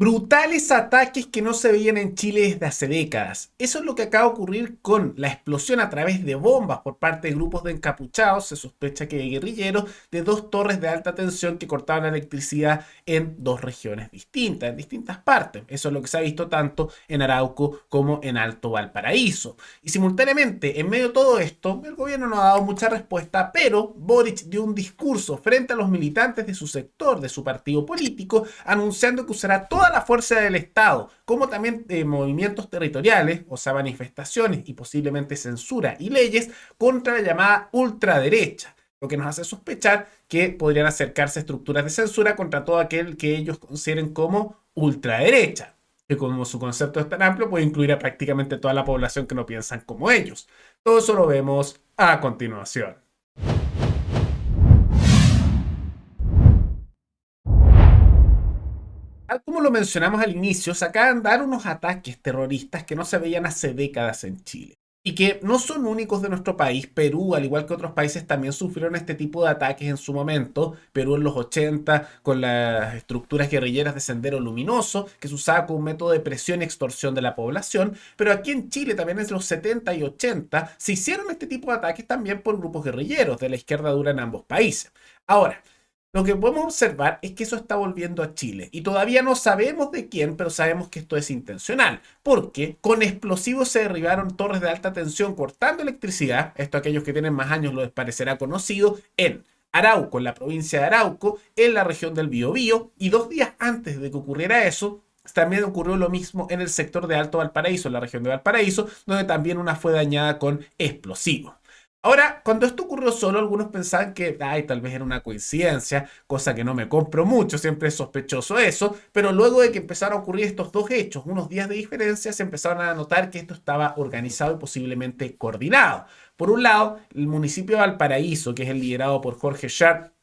Brutales ataques que no se veían en Chile desde hace décadas. Eso es lo que acaba de ocurrir con la explosión a través de bombas por parte de grupos de encapuchados, se sospecha que de guerrilleros, de dos torres de alta tensión que cortaban la electricidad en dos regiones distintas, en distintas partes. Eso es lo que se ha visto tanto en Arauco como en Alto Valparaíso. Y simultáneamente, en medio de todo esto, el gobierno no ha dado mucha respuesta, pero Boric dio un discurso frente a los militantes de su sector, de su partido político, anunciando que usará toda la fuerza del Estado, como también movimientos territoriales, o sea, manifestaciones y posiblemente censura y leyes contra la llamada ultraderecha, lo que nos hace sospechar que podrían acercarse estructuras de censura contra todo aquel que ellos consideren como ultraderecha, que como su concepto es tan amplio puede incluir a prácticamente toda la población que no piensan como ellos. Todo eso lo vemos a continuación. Tal como lo mencionamos al inicio, se acaban de dar unos ataques terroristas que no se veían hace décadas en Chile. Y que no son únicos de nuestro país. Perú, al igual que otros países, también sufrieron este tipo de ataques en su momento. Perú en los 80, con las estructuras guerrilleras de Sendero Luminoso, que se usaba como un método de presión y extorsión de la población. Pero aquí en Chile, también en los 70 y 80, se hicieron este tipo de ataques también por grupos guerrilleros de la izquierda dura en ambos países. Ahora, lo que podemos observar es que eso está volviendo a Chile y todavía no sabemos de quién, pero sabemos que esto es intencional, porque con explosivos se derribaron torres de alta tensión cortando electricidad, esto a aquellos que tienen más años lo les parecerá conocido, en Arauco, en la provincia de Arauco, en la región del Biobío, y 2 días antes de que ocurriera eso, también ocurrió lo mismo en el sector de Alto Valparaíso, en la región de Valparaíso, donde también una fue dañada con explosivos. Ahora, cuando esto ocurrió solo, algunos pensaban que, ay, tal vez era una coincidencia, cosa que no me compro mucho, siempre es sospechoso eso, pero luego de que empezaron a ocurrir estos dos hechos, unos días de diferencia, se empezaron a notar que esto estaba organizado y posiblemente coordinado. Por un lado, el municipio de Valparaíso, que es el liderado por Jorge Sharp,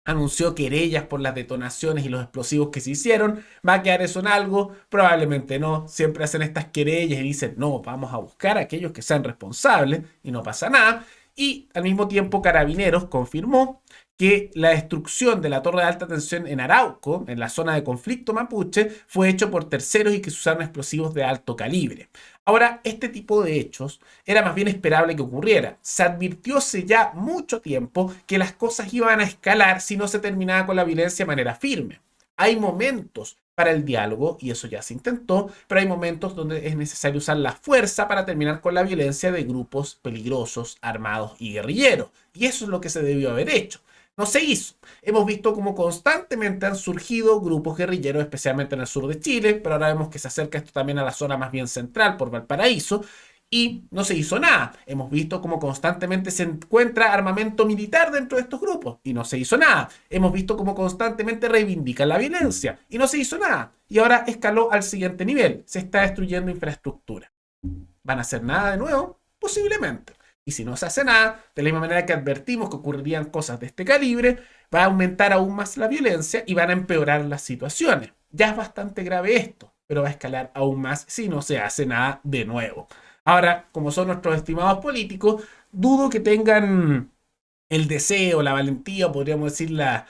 anunció querellas por las detonaciones y los explosivos que se hicieron. ¿Va a quedar eso en algo? Probablemente no. Siempre hacen estas querellas y dicen, no, vamos a buscar a aquellos que sean responsables y no pasa nada. Y al mismo tiempo Carabineros confirmó que la destrucción de la torre de alta tensión en Arauco, en la zona de conflicto mapuche, fue hecho por terceros y que se usaron explosivos de alto calibre. Ahora, este tipo de hechos era más bien esperable que ocurriera. Se advirtió hace ya mucho tiempo que las cosas iban a escalar si no se terminaba con la violencia de manera firme. Hay momentos para el diálogo, y eso ya se intentó, pero hay momentos donde es necesario usar la fuerza para terminar con la violencia de grupos peligrosos, armados y guerrilleros. Y eso es lo que se debió haber hecho. No se hizo. Hemos visto cómo constantemente han surgido grupos guerrilleros, especialmente en el sur de Chile, pero ahora vemos que se acerca esto también a la zona más bien central por Valparaíso, y no se hizo nada. Hemos visto cómo constantemente se encuentra armamento militar dentro de estos grupos y no se hizo nada. Hemos visto cómo constantemente reivindican la violencia y no se hizo nada. Y ahora escaló al siguiente nivel. Se está destruyendo infraestructura. ¿Van a hacer nada de nuevo? Posiblemente. Y si no se hace nada, de la misma manera que advertimos que ocurrirían cosas de este calibre, va a aumentar aún más la violencia y van a empeorar las situaciones. Ya es bastante grave esto, pero va a escalar aún más si no se hace nada de nuevo. Ahora, como son nuestros estimados políticos, dudo que tengan el deseo, la valentía, podríamos decir, las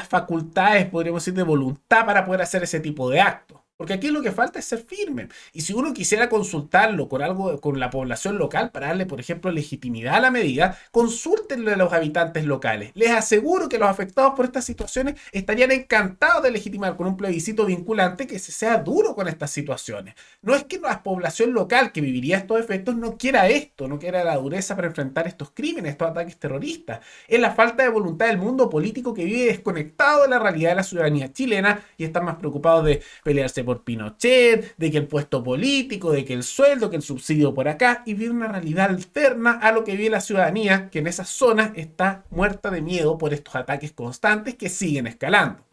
facultades, podríamos decir, de voluntad para poder hacer ese tipo de actos. Porque aquí lo que falta es ser firme. Y si uno quisiera consultarlo con algo, con la población local para darle, por ejemplo, legitimidad a la medida, consúltenle a los habitantes locales. Les aseguro que los afectados por estas situaciones estarían encantados de legitimar con un plebiscito vinculante que se sea duro con estas situaciones. No es que la población local que viviría estos efectos no quiera esto, no quiera la dureza para enfrentar estos crímenes, estos ataques terroristas. Es la falta de voluntad del mundo político que vive desconectado de la realidad de la ciudadanía chilena y están más preocupados de pelearse por Pinochet, de que el puesto político, de que el sueldo, que el subsidio por acá, y vive una realidad alterna a lo que vive la ciudadanía, que en esas zonas está muerta de miedo por estos ataques constantes que siguen escalando.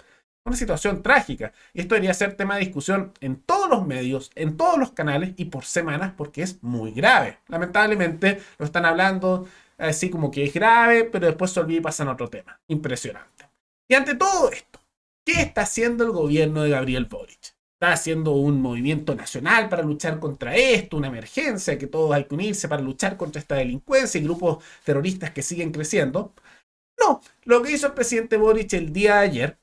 Una situación trágica. Y esto debería ser tema de discusión en todos los medios, en todos los canales y por semanas porque es muy grave. Lamentablemente lo están hablando así como que es grave, pero después se olvida y pasan a otro tema. Impresionante. Y ante todo esto, ¿qué está haciendo el gobierno de Gabriel Boric? ¿Está haciendo un movimiento nacional para luchar contra esto, una emergencia, que todos hay que unirse para luchar contra esta delincuencia y grupos terroristas que siguen creciendo? No, lo que hizo el presidente Boric el día de ayer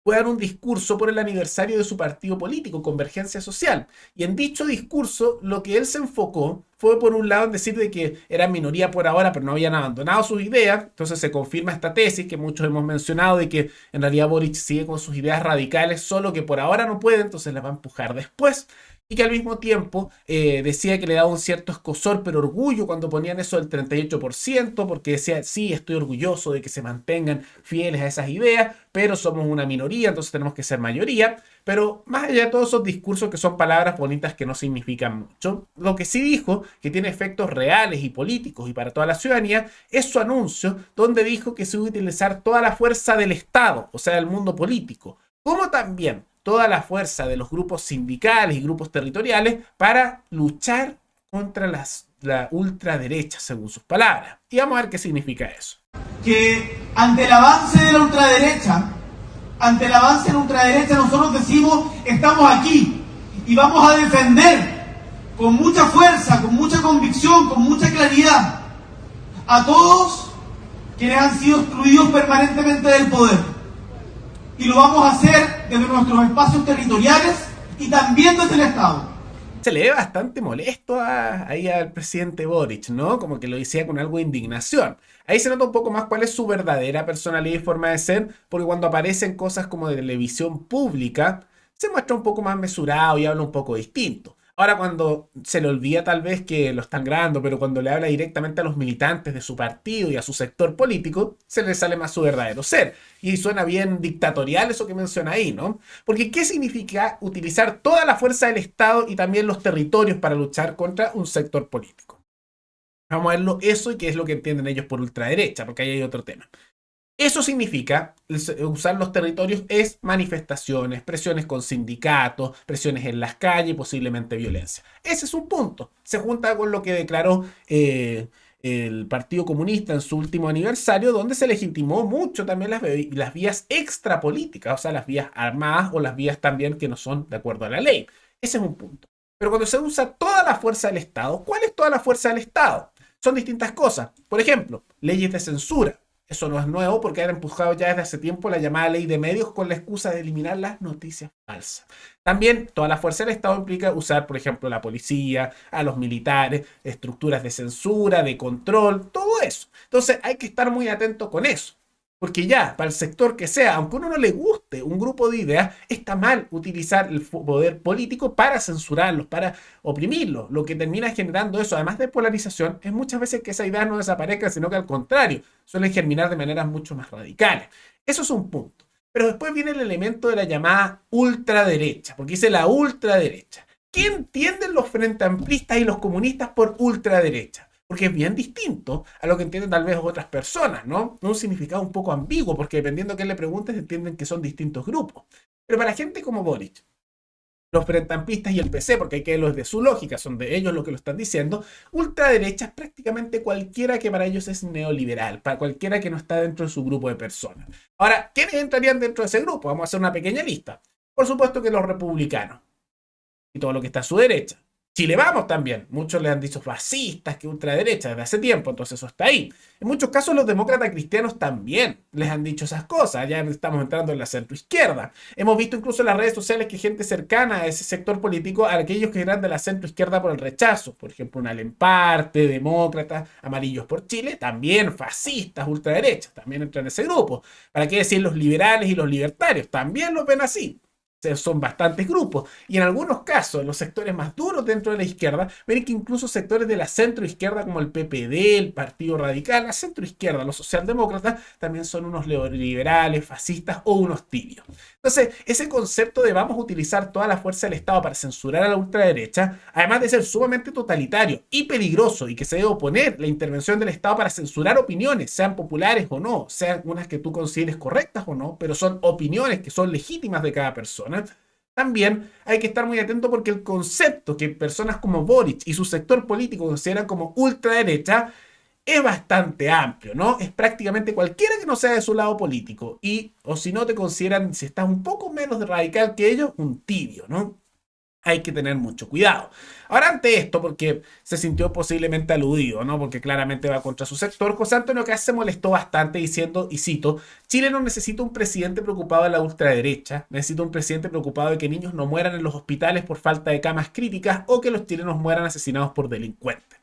fue a dar un discurso por el aniversario de su partido político, Convergencia Social. Y en dicho discurso, lo que él se enfocó fue por un lado en decir de que eran minoría por ahora, pero no habían abandonado sus ideas. Entonces se confirma esta tesis que muchos hemos mencionado de que en realidad Boric sigue con sus ideas radicales, solo que por ahora no puede, entonces las va a empujar después. Y que al mismo tiempo decía que le daba un cierto escozor, pero orgullo cuando ponían eso del 38%, porque decía, sí, estoy orgulloso de que se mantengan fieles a esas ideas, pero somos una minoría, entonces tenemos que ser mayoría. Pero más allá de todos esos discursos que son palabras bonitas que no significan mucho, lo que sí dijo que tiene efectos reales y políticos y para toda la ciudadanía es su anuncio donde dijo que se iba a utilizar toda la fuerza del Estado, o sea, del mundo político, como también toda la fuerza de los grupos sindicales y grupos territoriales para luchar contra la ultraderecha, según sus palabras. Y vamos a ver qué significa eso. Que ante el avance de la ultraderecha, nosotros decimos, estamos aquí y vamos a defender con mucha fuerza, con mucha convicción, con mucha claridad a todos quienes han sido excluidos permanentemente del poder. Y lo vamos a hacer desde nuestros espacios territoriales y también desde el Estado. Se le ve bastante molesto ahí al presidente Boric, ¿no? Como que lo decía con algo de indignación. Ahí se nota un poco más cuál es su verdadera personalidad y forma de ser, porque cuando aparecen cosas como de televisión pública, se muestra un poco más mesurado y habla un poco distinto. Ahora cuando se le olvida tal vez que lo están grabando, pero cuando le habla directamente a los militantes de su partido y a su sector político, se le sale más su verdadero ser. Y suena bien dictatorial eso que menciona ahí, ¿no? Porque ¿qué significa utilizar toda la fuerza del Estado y también los territorios para luchar contra un sector político? Vamos a verlo eso y qué es lo que entienden ellos por ultraderecha, porque ahí hay otro tema. Eso significa, usar los territorios es manifestaciones, presiones con sindicatos, presiones en las calles, posiblemente violencia. Ese es un punto. Se junta con lo que declaró el Partido Comunista en su último aniversario, donde se legitimó mucho también las vías extrapolíticas, o sea, las vías armadas o las vías también que no son de acuerdo a la ley. Ese es un punto. Pero cuando se usa toda la fuerza del Estado, ¿cuál es toda la fuerza del Estado? Son distintas cosas. Por ejemplo, leyes de censura. Eso no es nuevo porque han empujado ya desde hace tiempo la llamada ley de medios con la excusa de eliminar las noticias falsas. También toda la fuerza del Estado implica usar, por ejemplo, la policía, a los militares, estructuras de censura, de control, todo eso. Entonces hay que estar muy atento con eso. Porque ya, para el sector que sea, aunque a uno no le guste un grupo de ideas, está mal utilizar el poder político para censurarlos, para oprimirlos. Lo que termina generando eso, además de polarización, es muchas veces que esas ideas no desaparezcan, sino que al contrario, suelen germinar de maneras mucho más radicales. Eso es un punto. Pero después viene el elemento de la llamada ultraderecha, porque dice la ultraderecha. ¿Qué entienden los frente amplistas y los comunistas por ultraderecha? Porque es bien distinto a lo que entienden tal vez otras personas, ¿no? Un significado un poco ambiguo, porque dependiendo a quién le preguntes, entienden que son distintos grupos. Pero para gente como Boric, los frentampistas y el PC, porque hay que verlo desde su lógica, son de ellos los que lo están diciendo, ultraderecha es prácticamente cualquiera que para ellos es neoliberal, para cualquiera que no está dentro de su grupo de personas. Ahora, ¿quiénes entrarían dentro de ese grupo? Vamos a hacer una pequeña lista. Por supuesto que los republicanos y todo lo que está a su derecha. Chile Vamos también. Muchos le han dicho fascistas, que ultraderecha desde hace tiempo, entonces eso está ahí. En muchos casos los demócratas cristianos también les han dicho esas cosas. Ya estamos entrando en la centroizquierda. Hemos visto incluso en las redes sociales que gente cercana a ese sector político, a aquellos que eran de la centroizquierda por el rechazo, por ejemplo, un Alemparte, demócratas, Amarillos por Chile, también fascistas, ultraderechas, también entran en ese grupo. ¿Para qué decir los liberales y los libertarios? También los ven así. Son bastantes grupos y en algunos casos, en los sectores más duros dentro de la izquierda, ven que incluso sectores de la centroizquierda como el PPD, el Partido Radical, la centroizquierda, los socialdemócratas, también son unos neoliberales, fascistas o unos tibios. Entonces, ese concepto de vamos a utilizar toda la fuerza del Estado para censurar a la ultraderecha, además de ser sumamente totalitario y peligroso y que se debe oponer la intervención del Estado para censurar opiniones, sean populares o no, sean unas que tú consideres correctas o no, pero son opiniones que son legítimas de cada persona. También hay que estar muy atento porque el concepto que personas como Boric y su sector político consideran como ultraderecha es bastante amplio, ¿no? Es prácticamente cualquiera que no sea de su lado político. Y, o si no te consideran, si estás un poco menos radical que ellos, un tibio, ¿no? hay que tener mucho cuidado. Ahora, ante esto, porque se sintió posiblemente aludido, ¿no? Porque claramente va contra su sector, José Antonio Kast se molestó bastante diciendo, y cito, Chile no necesita un presidente preocupado de la ultraderecha, necesita un presidente preocupado de que niños no mueran en los hospitales por falta de camas críticas o que los chilenos mueran asesinados por delincuentes.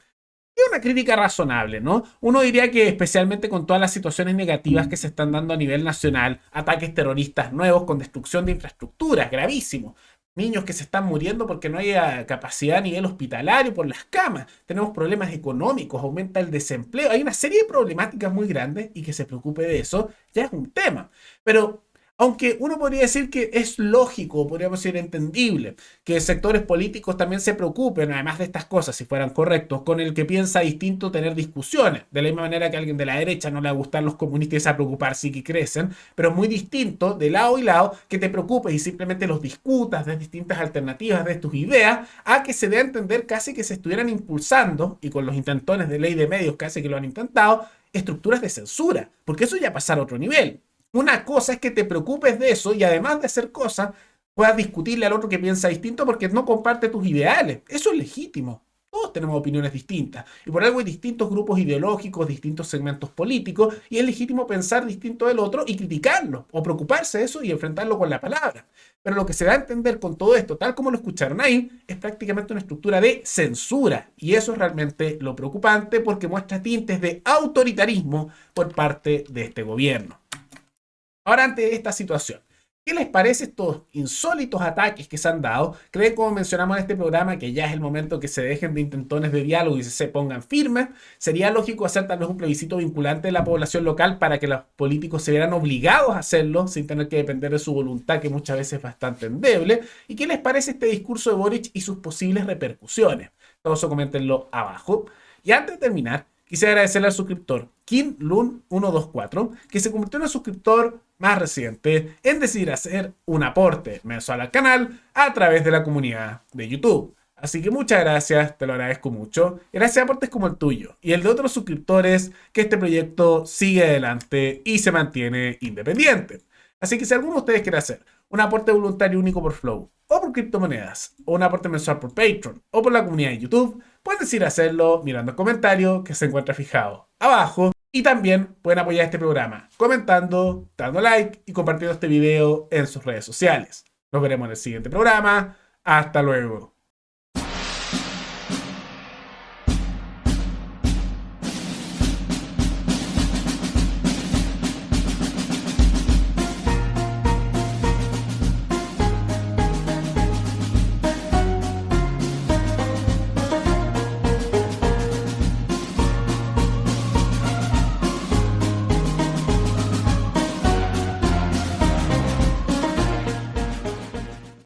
Es una crítica razonable, ¿no? Uno diría que especialmente con todas las situaciones negativas que se están dando a nivel nacional, ataques terroristas nuevos con destrucción de infraestructuras, gravísimo. Niños que se están muriendo porque no hay capacidad a nivel hospitalario por las camas. Tenemos problemas económicos, aumenta el desempleo. Hay una serie de problemáticas muy grandes y que se preocupe de eso ya es un tema. Pero aunque uno podría decir que es lógico, podríamos decir entendible, que sectores políticos también se preocupen, además de estas cosas, si fueran correctos, con el que piensa distinto tener discusiones. De la misma manera que a alguien de la derecha no le va a gustar los comunistas y se va a preocupar sí que crecen, pero es muy distinto de lado y lado que te preocupes y simplemente los discutas de distintas alternativas de tus ideas, a que se dé a entender casi que se estuvieran impulsando, y con los intentones de ley de medios casi que lo han intentado, estructuras de censura, porque eso ya pasa a otro nivel. Una cosa es que te preocupes de eso y además de hacer cosas, puedas discutirle al otro que piensa distinto porque no comparte tus ideales. Eso es legítimo. Todos tenemos opiniones distintas y por algo hay distintos grupos ideológicos, distintos segmentos políticos y es legítimo pensar distinto del otro y criticarlo o preocuparse de eso y enfrentarlo con la palabra. Pero lo que se da a entender con todo esto, tal como lo escucharon ahí, es prácticamente una estructura de censura y eso es realmente lo preocupante porque muestra tintes de autoritarismo por parte de este gobierno. Ahora, ante esta situación, ¿qué les parece estos insólitos ataques que se han dado? ¿Creen, como mencionamos en este programa, que ya es el momento que se dejen de intentones de diálogo y se pongan firmes? ¿Sería lógico hacer tal vez un plebiscito vinculante de la población local para que los políticos se vieran obligados a hacerlo sin tener que depender de su voluntad, que muchas veces es bastante endeble? ¿Y qué les parece este discurso de Boric y sus posibles repercusiones? Todo eso coméntenlo abajo. Y antes de terminar, quisiera agradecerle al suscriptor KinLun124, que se convirtió en el suscriptor más reciente en decidir hacer un aporte mensual al canal a través de la comunidad de YouTube. Así que muchas gracias, te lo agradezco mucho. Gracias a aportes como el tuyo y el de otros suscriptores, que este proyecto sigue adelante y se mantiene independiente. Así que si alguno de ustedes quiere hacer un aporte voluntario único por Flow, o por criptomonedas, o un aporte mensual por Patreon, o por la comunidad de YouTube, pueden decir hacerlo mirando el comentario que se encuentra fijado abajo. Y también pueden apoyar este programa comentando, dando like y compartiendo este video en sus redes sociales. Nos veremos en el siguiente programa. Hasta luego.